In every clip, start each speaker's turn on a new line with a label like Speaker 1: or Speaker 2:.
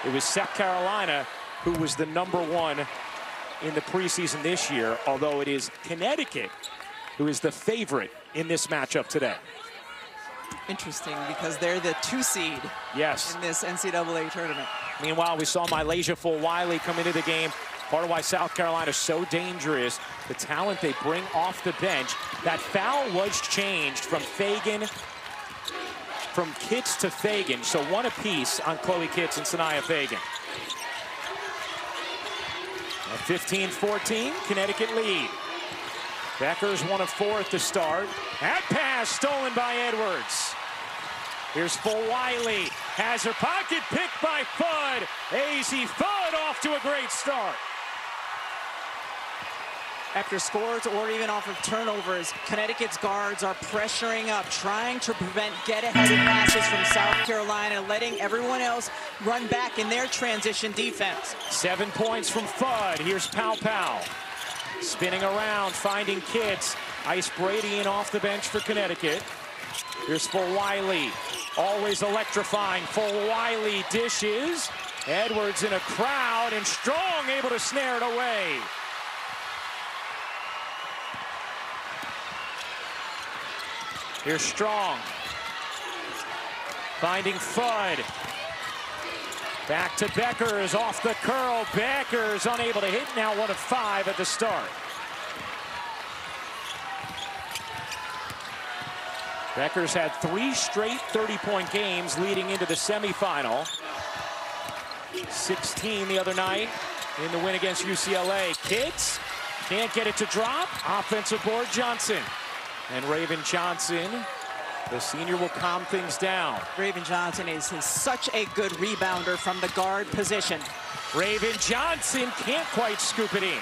Speaker 1: It was South Carolina who was the #1 in the preseason this year, although it is Connecticut who is the favorite in this matchup today.
Speaker 2: Interesting, because they're the 2 seed
Speaker 1: yes.
Speaker 2: in this NCAA tournament.
Speaker 1: Meanwhile, we saw Mylasia Fulwiley come into the game. Part of why South Carolina is so dangerous, the talent they bring off the bench. That foul was changed from Kitts to Fagan, so 1 apiece on Chloe Kitts and Sanaya Fagan. A 15-14 Connecticut lead. Becker's 1 of 4 at the start. That pass stolen by Edwards. Here's Fulwiley, has her pocket picked by Fudd. Azzi Fudd off to a great start.
Speaker 2: After scores or even off of turnovers, Connecticut's guards are pressuring up, trying to prevent get-ahead passes from South Carolina, letting everyone else run back in their transition defense.
Speaker 1: 7 points from Fudd. Here's Pow. Spinning around, finding Kitts. Ice Brady in off the bench for Connecticut. Here's Fulwiley, always electrifying. Fulwiley dishes. Edwards in a crowd, and Strong able to snare it away. Here's Strong, finding Fudd. Back to Beckers, off the curl. Beckers unable to hit, now 1 of 5 at the start. Beckers had 3 straight 30-point games leading into the semifinal. 16 the other night in the win against UCLA. Kitts can't get it to drop. Offensive board, Johnson. And Raven Johnson, the senior, will calm things down.
Speaker 2: Raven Johnson is such a good rebounder from the guard position.
Speaker 1: Raven Johnson can't quite scoop it in.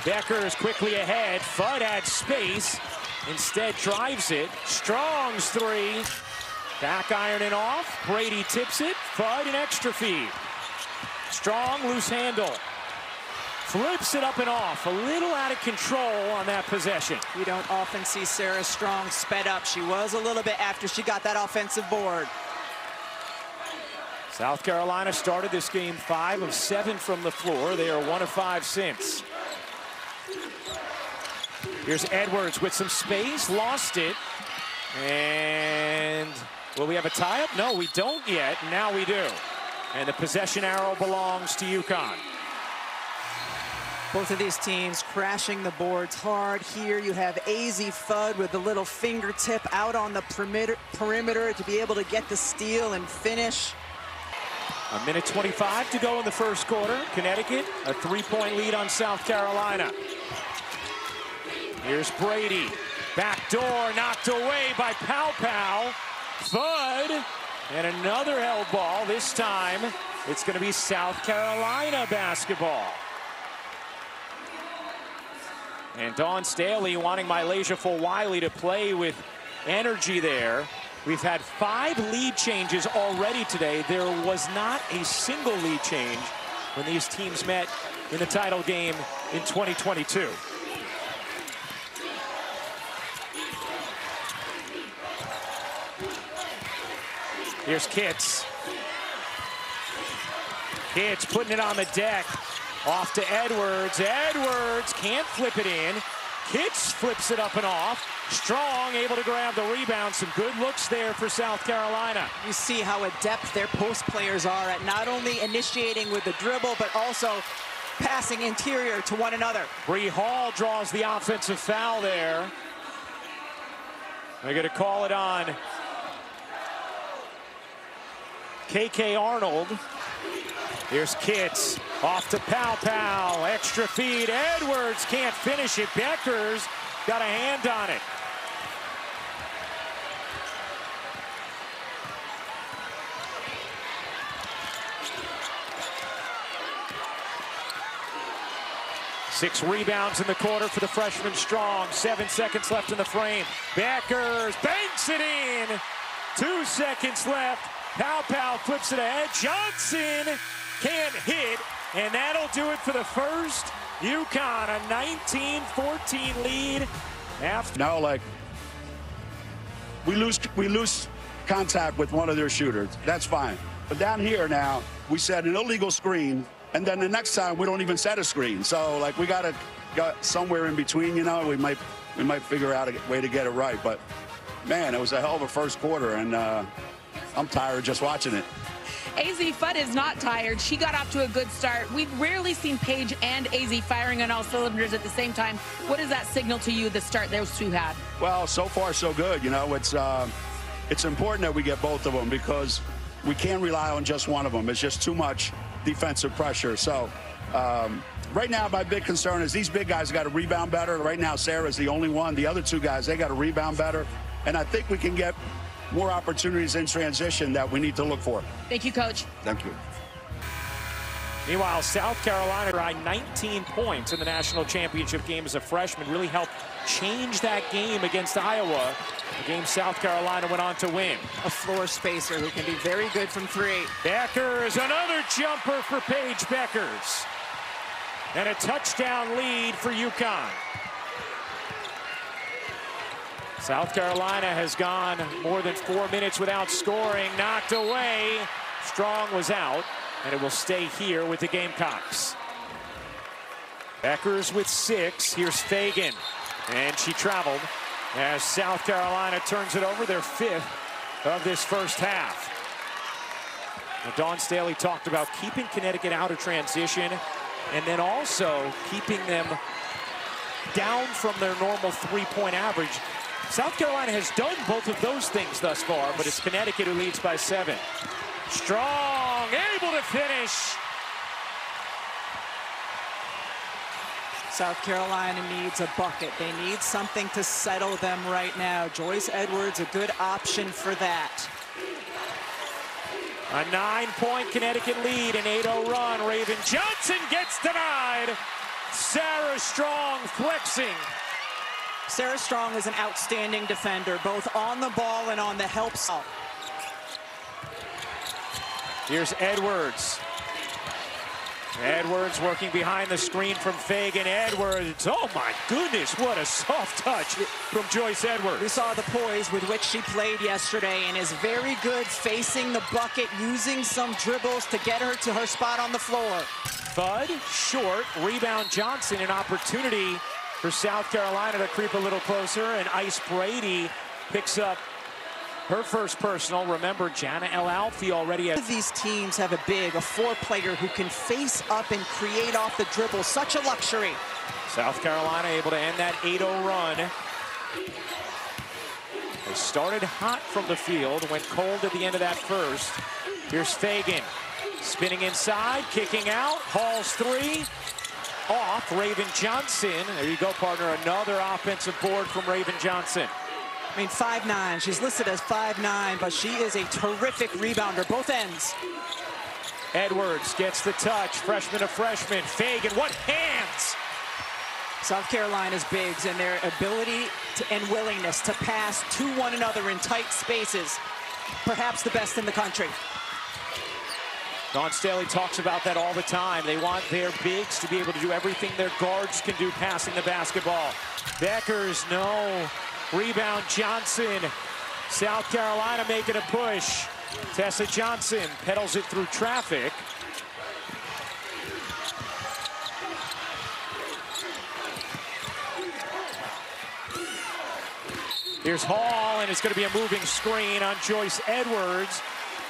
Speaker 1: Beckers quickly ahead. Fudd had space. Instead drives it. Strong's 3. Back ironing off. Brady tips it. Fudd an extra feed. Strong, loose handle. Flips it up and off. A little out of control on that possession.
Speaker 2: You don't often see Sarah Strong sped up. She was a little bit after she got that offensive board.
Speaker 1: South Carolina started this game 5 of 7 from the floor. They are 1 of 5 since. Here's Edwards with some space, lost it. And will we have a tie-up? No, we don't yet. Now we do. And the possession arrow belongs to UConn.
Speaker 2: Both of these teams crashing the boards hard. Here you have Azzi Fudd with a little fingertip out on the perimeter to be able to get the steal and finish.
Speaker 1: 1:25 to go in the first quarter. Connecticut, a 3-point lead on South Carolina. Here's Brady. Back door knocked away by Pow. Fudd, and another held ball. This time, it's going to be South Carolina basketball. And Dawn Staley wanting Mylasia Fulwiley to play with energy there. We've had 5 lead changes already today. There was not a single lead change when these teams met in the title game in 2022. Here's Kitts. Kitts putting it on the deck. Off to Edwards. Edwards can't flip it in. Kitts flips it up and off. Strong able to grab the rebound. Some good looks there for South Carolina.
Speaker 2: You see how adept their post players are at not only initiating with the dribble, but also passing interior to one another.
Speaker 1: Bree Hall draws the offensive foul there. They're going to call it on KK Arnold. Here's Kitts, off to Pow. Extra feed, Edwards can't finish it. Beckers got a hand on it. Six rebounds in the quarter for the freshman Strong. 7 seconds left in the frame. Beckers banks it in. 2 seconds left. Pow flips it ahead. Johnson can't hit, and that'll do it for the first. UConn a 19-14 lead. After
Speaker 3: now, like, we lose contact with one of their shooters. That's fine. But down here now, we set an illegal screen, and then the next time we don't even set a screen. So, like, we got to go somewhere in between, you know. We might figure out a way to get it right. But, man, it was a hell of a first quarter, and I'm tired just watching it.
Speaker 4: AZ Fudd is not tired. She got off to a good start. We've rarely seen Paige and AZ firing on all cylinders at the same time. What does that signal to you, the start those two had?
Speaker 3: Well, so far so good. You know, it's important that we get both of them because we can't rely on just one of them. It's just too much defensive pressure. So right now, my big concern is these big guys got to rebound better. Right now, Sarah's the only one. The other two guys, they got to rebound better. And I think we can get more opportunities in transition that we need to look for.
Speaker 4: Thank you, Coach.
Speaker 3: Thank you.
Speaker 1: Meanwhile, South Carolina tried 19 points in the national championship game as a freshman. Really helped change that game against Iowa. The game South Carolina went on to win.
Speaker 2: A floor spacer who can be very good from three.
Speaker 1: Beckers, another jumper for Paige Beckers. And a touchdown lead for UConn. South Carolina has gone more than 4 minutes without scoring. Knocked away. Strong was out, and it will stay here with the Gamecocks. Beckers with 6. Here's Fagan, and she traveled as South Carolina turns it over, their 5th of this first half. Now, Dawn Staley talked about keeping Connecticut out of transition and then also keeping them down from their normal three-point average. South Carolina has done both of those things thus far, but it's Connecticut who leads by 7. Strong, able to finish.
Speaker 2: South Carolina needs a bucket. They need something to settle them right now. Joyce Edwards, a good option for that.
Speaker 1: A 9-point Connecticut lead, an 8-0 run. Raven Johnson gets denied. Sarah Strong flexing.
Speaker 2: Sarah Strong is an outstanding defender, both on the ball and on the help side.
Speaker 1: Here's Edwards. Edwards working behind the screen from Fagan. Edwards, oh my goodness, what a soft touch from Joyce Edwards.
Speaker 2: We saw the poise with which she played yesterday and is very good facing the bucket, using some dribbles to get her to her spot on the floor.
Speaker 1: Fudd, short, rebound Johnson, an opportunity for South Carolina to creep a little closer, and Ice Brady picks up her first personal. Remember, Jana El Alfie already
Speaker 2: has. These teams have a big, a 4-player who can face up and create off the dribble. Such a luxury.
Speaker 1: South Carolina able to end that 8-0 run. They started hot from the field, went cold at the end of that first. Here's Fagan, spinning inside, kicking out, hauls 3. Off, Raven Johnson. There you go, partner. Another offensive board from Raven Johnson.
Speaker 2: I mean, 5'9". She's listed as 5'9", but she is a terrific rebounder, both ends.
Speaker 1: Edwards gets the touch. Freshman to freshman. Fagan, what hands!
Speaker 2: South Carolina's bigs and their ability and willingness to pass to one another in tight spaces. Perhaps the best in the country.
Speaker 1: Dawn Staley talks about that all the time. They want their bigs to be able to do everything their guards can do passing the basketball. Beckers, no. Rebound Johnson. South Carolina making a push. Tessa Johnson pedals it through traffic. Here's Hall, and it's going to be a moving screen on Joyce Edwards.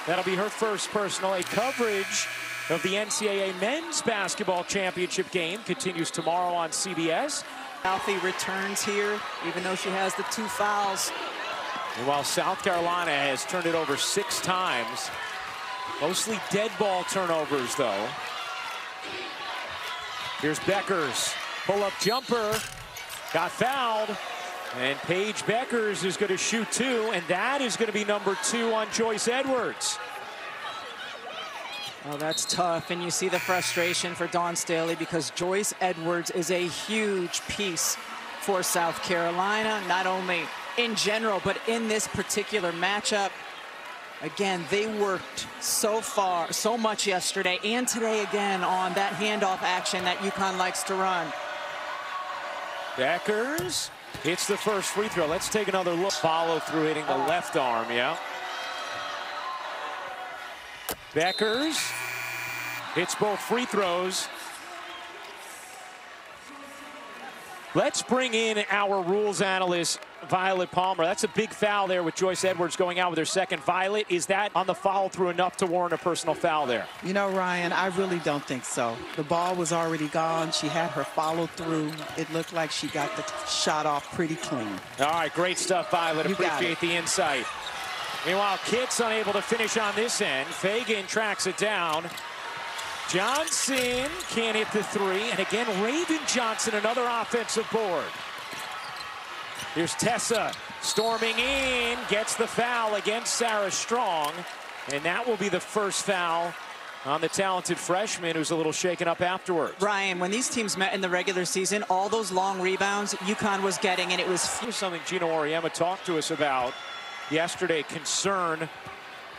Speaker 1: That'll be her first personal. A coverage of the NCAA Men's Basketball Championship game continues tomorrow on CBS.
Speaker 2: Alfie returns here, even though she has the 2 fouls.
Speaker 1: And while South Carolina has turned it over 6 times, mostly dead ball turnovers, though. Here's Beckers, pull-up jumper, got fouled. And Paige Beckers is going to shoot 2, and that is going to be number 2 on Joyce Edwards.
Speaker 2: Oh, that's tough, and you see the frustration for Dawn Staley because Joyce Edwards is a huge piece for South Carolina, not only in general, but in this particular matchup. Again, they worked so much yesterday and today again on that handoff action that UConn likes to run.
Speaker 1: Beckers hits the first free throw. Let's take another look. Follow through hitting the left arm, yeah. Beckers hits both free throws. Let's bring in our rules analyst, Violet Palmer. That's a big foul there with Joyce Edwards going out with her second. Violet, is that on the follow-through enough to warrant a personal foul there?
Speaker 5: You know, Ryan, I really don't think so. The ball was already gone. She had her follow-through. It looked like she got the shot off pretty clean.
Speaker 1: All right, great stuff, Violet. Appreciate the insight. Meanwhile, Kitts unable to finish on this end. Fagan tracks it down. Johnson can't hit the three. And again, Raven Johnson, another offensive board. Here's Tessa storming in, gets the foul against Sarah Strong. And that will be the first foul on the talented freshman, who's a little shaken up afterwards.
Speaker 2: Ryan, when these teams met in the regular season, all those long rebounds UConn was getting, and it was
Speaker 1: something Gino Auriemma talked to us about yesterday. Concern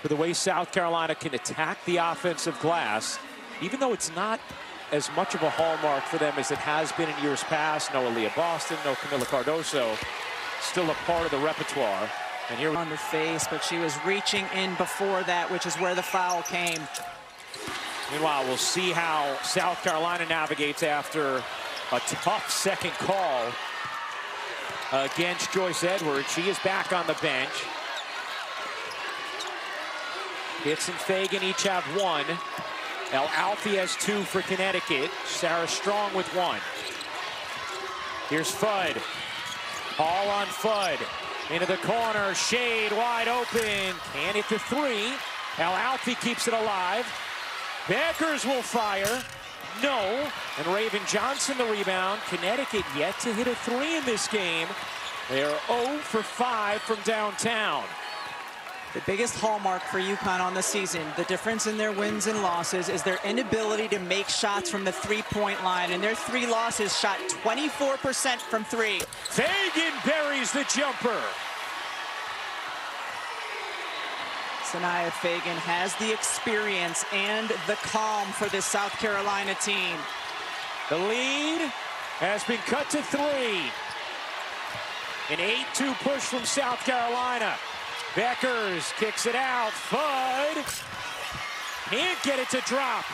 Speaker 1: for the way South Carolina can attack the offensive glass, even though it's not as much of a hallmark for them as it has been in years past. No Aaliyah Boston, no Camila Cardoso, still a part of the repertoire. And here
Speaker 2: on the face, but she was reaching in before that, which is where the foul came.
Speaker 1: Meanwhile, we'll see how South Carolina navigates after a tough second call against Joyce Edwards. She is back on the bench. Hitz and Fagan each have one. El Alfie has two for Connecticut. Sarah Strong with one. Here's Fudd. Hall on Fudd. Into the corner. Shade wide open. Can't hit the three. El Alfie keeps it alive. Beckers will fire. No. And Raven Johnson the rebound. Connecticut yet to hit a three in this game. They are 0 for 5 from downtown.
Speaker 2: The biggest hallmark for UConn on the season, the difference in their wins and losses, is their inability to make shots from the three-point line. And their three losses shot 24% from three.
Speaker 1: Fagan buries the jumper.
Speaker 2: Sanaya Fagan has the experience and the calm for this South Carolina team.
Speaker 1: The lead has been cut to 3. An 8-2 push from South Carolina. Beckers kicks it out. Fudd can't get it to drop.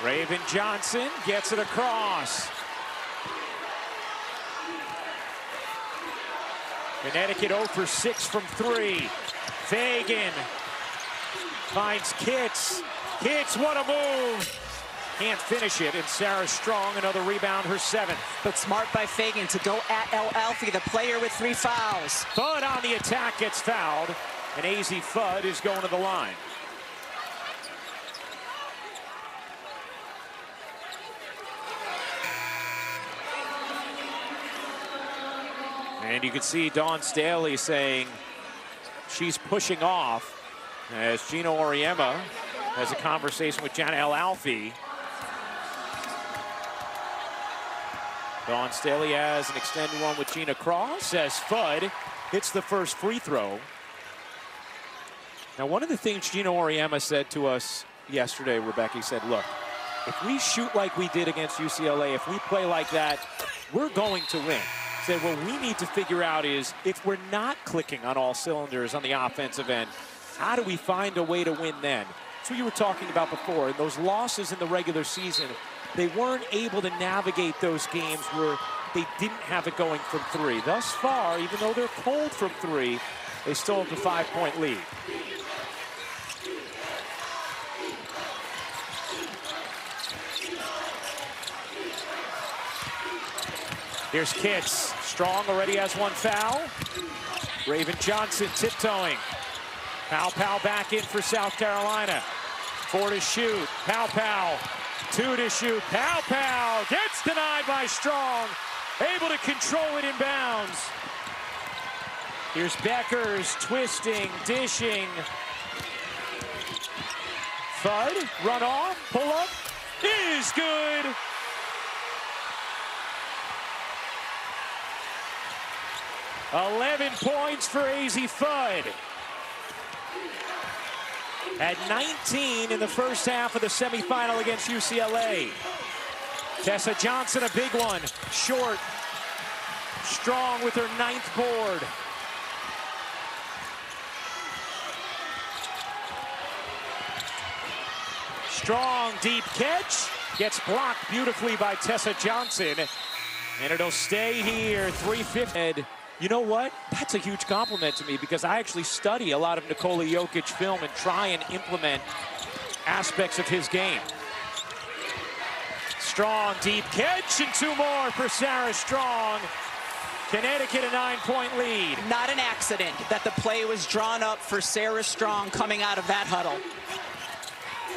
Speaker 1: Raven Johnson gets it across. Connecticut 0 for 6 from 3. Fagan finds Kitts. Kitts, what a move. Can't finish it, and Sarah Strong, another rebound, her 7th.
Speaker 2: But smart by Fagan to go at El Alfie, the player with 3 fouls.
Speaker 1: Fudd on the attack gets fouled, and AZ Fudd is going to the line. And you can see Dawn Staley saying she's pushing off as Gino Auriemma has a conversation with Jana El Alfie. Dawn Staley has an extended one with Gina Cross as Fudd hits the first free throw. Now, one of the things Gino Auriemma said to us yesterday, Rebecca, he said, look, if we shoot like we did against UCLA, if we play like that, we're going to win. He said, what we need to figure out is if we're not clicking on all cylinders on the offensive end, how do we find a way to win then? That's what you were talking about before. And those losses in the regular season, they weren't able to navigate those games where they didn't have it going from 3. Thus far, even though they're cold from 3, they still have the 5-point lead. Here's Kitts. Strong already has 1 foul. Raven Johnson tiptoeing. Pow back in for South Carolina. 4 to shoot. Pow. 2 to shoot. Pow gets denied by Strong. Able to control it in bounds. Here's Beckers twisting, dishing. Fudd, run off, pull up, is good. $11 points for AZ Fudd. At 19 in the first half of the semifinal against UCLA. Tessa Johnson, a big one, short. Strong with her 9th board. Strong deep catch. Gets blocked beautifully by Tessa Johnson. And it'll stay here, 350. You know what? That's a huge compliment to me because I actually study a lot of Nikola Jokic film and try and implement aspects of his game. Strong deep catch and 2 more for Sarah Strong. Connecticut a 9-point lead.
Speaker 2: Not an accident that the play was drawn up for Sarah Strong coming out of that huddle.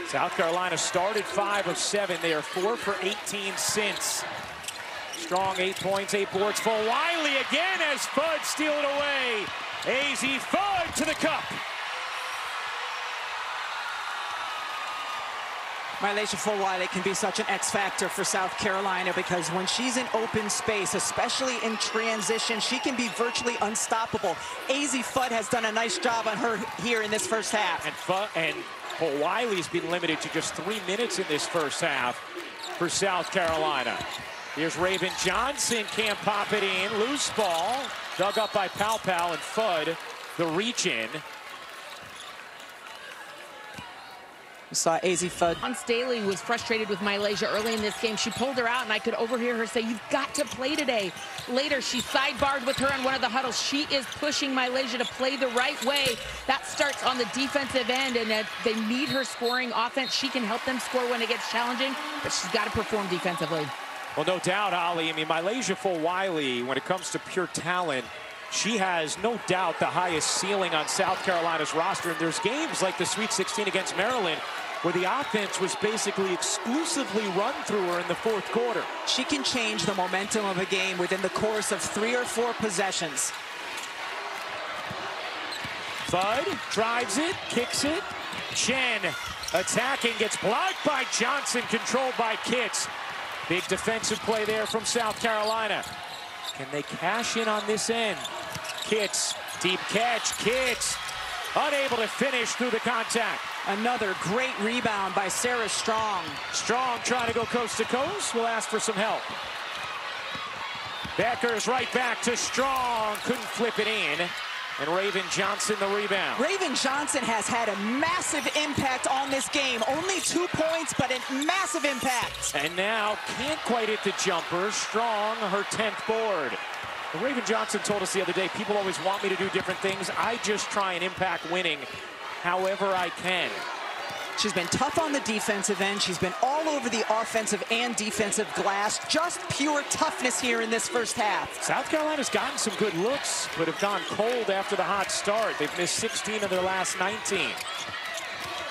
Speaker 1: South Carolina started 5 of 7. They are 4 for 18 since. Strong 8 points, 8 boards for Wiley again as Fudd steal it away. AZ Fudd to the cup.
Speaker 2: Mylasia Full-Wiley can be such an X factor for South Carolina because when she's in open space, especially in transition, she can be virtually unstoppable. AZ Fudd has done a nice job on her here in this first half.
Speaker 1: And Full-Wiley's been limited to just 3 minutes in this first half for South Carolina. Here's Raven Johnson, can't pop it in. Loose ball, dug up by Pal and Fudd, the reach in.
Speaker 2: We saw AZ Fudd.
Speaker 4: Dawn Staley was frustrated with Mylasia early in this game. She pulled her out, and I could overhear her say, "You've got to play today." Later, she sidebarred with her in one of the huddles. She is pushing Mylasia to play the right way. That starts on the defensive end, and they need her scoring offense. She can help them score when it gets challenging, but she's got to perform defensively.
Speaker 1: Well, no doubt, Ali. I mean, Mylasia Full-Wiley, when it comes to pure talent, she has no doubt the highest ceiling on South Carolina's roster. And there's games like the Sweet 16 against Maryland where the offense was basically exclusively run through her in the 4th quarter.
Speaker 2: She can change the momentum of a game within the course of 3 or 4 possessions.
Speaker 1: Fudd drives it, kicks it. Chen attacking, gets blocked by Johnson, controlled by Kitts. Big defensive play there from South Carolina. Can they cash in on this end? Kitts, deep catch, Kitts. Unable to finish through the contact.
Speaker 2: Another great rebound by Sarah Strong.
Speaker 1: Strong trying to go coast to coast. We'll ask for some help. Becker's right back to Strong. Couldn't flip it in. And Raven Johnson the rebound.
Speaker 2: Raven Johnson has had a massive impact on this game. Only 2 points, but a massive impact.
Speaker 1: And now can't quite hit the jumper. Strong, her 10th board. Raven Johnson told us the other day, people always want me to do different things. I just try and impact winning however I can.
Speaker 2: She's been tough on the defensive end. She's been all over the offensive and defensive glass. Just pure toughness here in this first half.
Speaker 1: South Carolina's gotten some good looks, but have gone cold after the hot start. They've missed 16 of their last 19.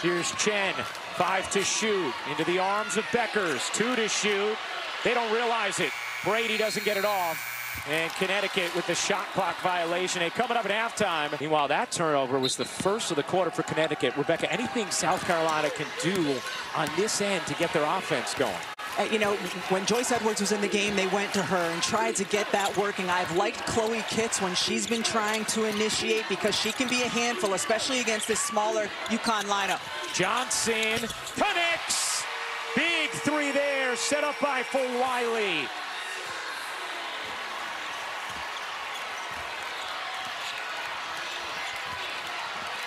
Speaker 1: Here's Chen, 5 to shoot. Into the arms of Beckers, 2 to shoot. They don't realize it. Brady doesn't get it off. And Connecticut with the shot clock violation. And coming up at halftime. Meanwhile, that turnover was the first of the quarter for Connecticut. Rebecca, anything South Carolina can do on this end to get their offense going?
Speaker 2: You know, when Joyce Edwards was in the game, they went to her and tried to get that working. I've liked Chloe Kitts when she's been trying to initiate because she can be a handful, especially against this smaller UConn lineup.
Speaker 1: Johnson connects. Big 3 there, set up by Full-Wiley.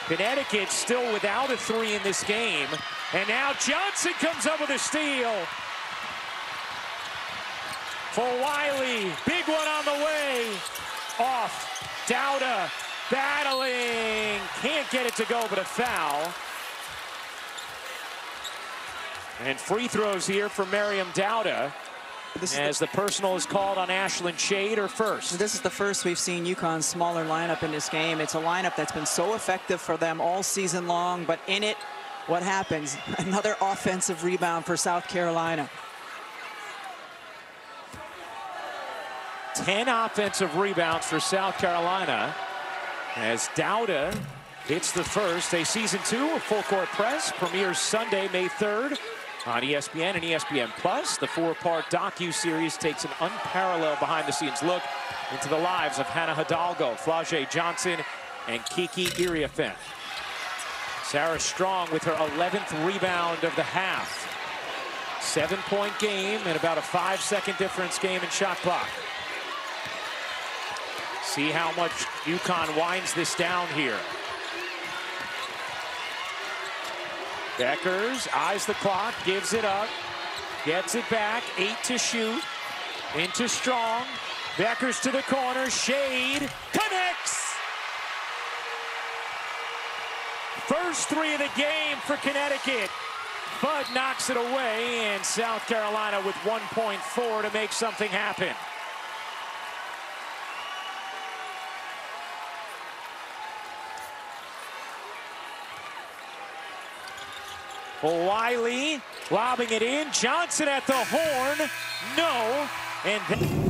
Speaker 1: Connecticut still without a 3 in this game. And now Johnson comes up with a steal. Full-Wiley, big one on the way. Off, Dowda, battling. Can't get it to go, but a foul. And free throws here for Miriam Dowda. As the personal is called on Ashlyn Shade, her first.
Speaker 2: This is the first we've seen UConn's smaller lineup in this game. It's a lineup that's been so effective for them all season long, but in it, what happens? Another offensive rebound for South Carolina.
Speaker 1: 10 offensive rebounds for South Carolina as Dowda hits the first. A season 2 of Full Court Press premieres Sunday, May 3rd. On ESPN and ESPN Plus, the 4-part docu-series takes an unparalleled behind-the-scenes look into the lives of Hannah Hidalgo, Flau'jae Johnson, and Kiki Iriafen. Sarah Strong with her 11th rebound of the half. 7-point game and about a 5-second difference game in shot clock. See how much UConn winds this down here. Beckers eyes the clock, gives it up, gets it back, 8 to shoot, into Strong. Beckers to the corner, shade, connects! First 3 of the game for Connecticut. Bud knocks it away, and South Carolina with 1.4 to make something happen. Wiley lobbing it in. Johnson at the horn. No. And then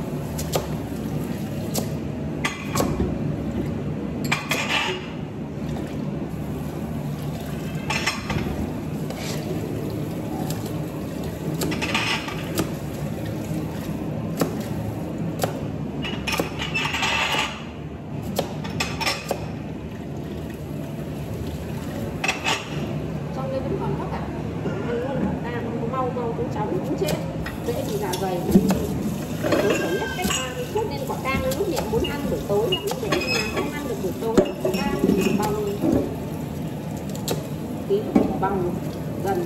Speaker 6: cũng chết. Dễ thì dạ dày tối thiểu nhất cách 30 phút nên quả cam lúc miệng muốn ăn buổi tối lúc để mà không ăn được buổi tối. Cam bằng bằng gần